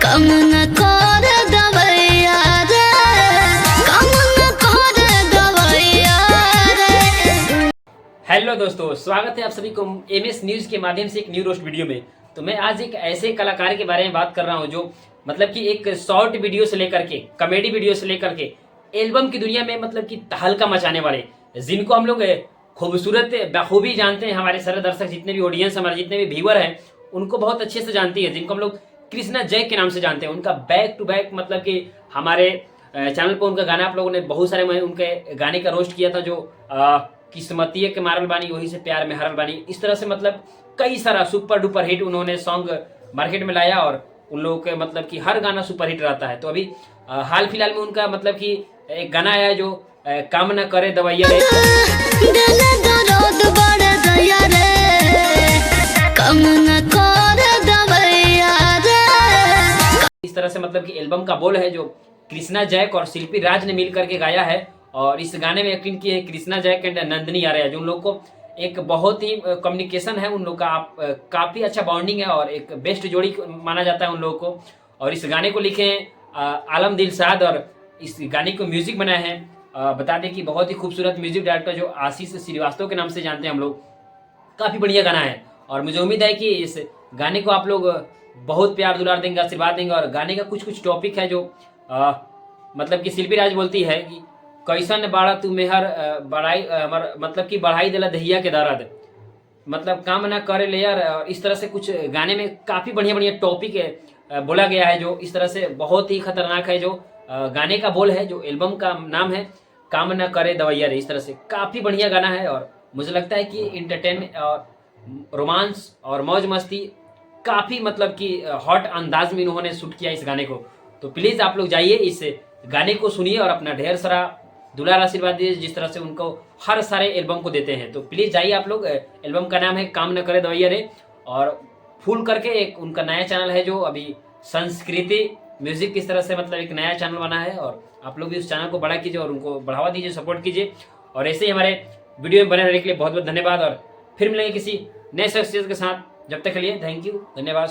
कम न कर दवैया रे, कम न कर दवैया रे। हेलो दोस्तों, स्वागत है आप सभी को एमएस न्यूज के माध्यम से एक न्यू रोस्ट वीडियो में। तो मैं आज एक ऐसे कलाकार के बारे में बात कर रहा हूं जो मतलब कि एक शॉर्ट वीडियो से लेकर के कॉमेडी वीडियो से लेकर के एल्बम की दुनिया में मतलब कि तहलका मचाने वाले, जिनको हम लोग खूबसूरत बखूबी जानते हैं। हमारे सारे दर्शक जितने भी ऑडियंस, हमारे जितने भी व्यूअर हैं, उनको बहुत अच्छे से जानती है, जिनको हम लोग कृष्णा जय के नाम से जानते हैं। उनका बैक टू बैक मतलब कि हमारे चैनल पर उनका गाना आप लोगों ने बहुत सारे उनके गाने का रोस्ट किया था, जो किस्मतिये के मारल बानी वही से प्यार में हरल बानी। इस तरह से मतलब कई सारा सुपर डुपर हिट उन्होंने सॉन्ग मार्केट में लाया और उन लोगों के मतलब कि हर गाना सुपर हिट रहता है। तो अभी हाल फिलहाल में उनका मतलब कि एक गाना आया जो काम न करे दवैया रे, कम न कर दवैया रे। इस तरह से मतलब कि एल्बम का बोल है जो कृष्णा जैक और शिल्पी राज ने मिल करके गाया है। और इस गाने में एक्टिंग की है कृष्णा जैक एंड नंदिनी आर्या, जो उन लोग को एक बहुत ही कम्युनिकेशन है उन लोग का, काफी अच्छा बॉन्डिंग है और एक बेस्ट जोड़ी माना जाता है उन लोगों को। और इस गाने को लिखे हैं आलम दिलशाद और इस गाने को म्यूजिक बनाया है बता दें कि बहुत ही खूबसूरत म्यूजिक डायरेक्टर जो आशीष श्रीवास्तव के नाम से जानते हैं हम लोग। काफी बढ़िया गाना है और मुझे उम्मीद है कि इस गाने को आप लोग बहुत प्यार दुलार देंगे, आशीर्वाद देंगे। और गाने का कुछ कुछ टॉपिक है जो मतलब कि शिल्पी राज बोलती है कि कैसन बाड़ा तू मेहर बढ़ाई मतलब कि बढ़ाई देला दहिया के दर्द, मतलब काम ना करे ले यार। इस तरह से कुछ गाने में काफी बढ़िया बढ़िया टॉपिक बोला गया है, जो इस तरह से बहुत ही खतरनाक है। जो गाने का बोल है, जो एल्बम का नाम है काम ना करे दवैया रे। इस तरह से काफी बढ़िया गाना है और मुझे लगता है कि इंटरटेन और रोमांस और मौज मस्ती काफी मतलब कि हॉट अंदाज में उन्होंने शूट किया इस गाने को। तो प्लीज आप लोग जाइए, इस गाने को सुनिए और अपना ढेर सारा दुलार आशीर्वाद दीजिए, जिस तरह से उनको हर सारे एल्बम को देते हैं। तो प्लीज जाइए आप लोग, एल्बम का नाम है काम न करे दवैया रे। और फुल करके एक उनका नया चैनल है जो अभी संस्कृति म्यूजिक, किस तरह से मतलब एक नया चैनल बना है और आप लोग भी उस चैनल को बड़ा कीजिए और उनको बढ़ावा दीजिए, सपोर्ट कीजिए। और ऐसे ही हमारे वीडियो में बने रहने के लिए बहुत बहुत धन्यवाद और फिर मिलेंगे किसी नए शख्सियत के साथ। जब तक के लिए थैंक यू, धन्यवाद।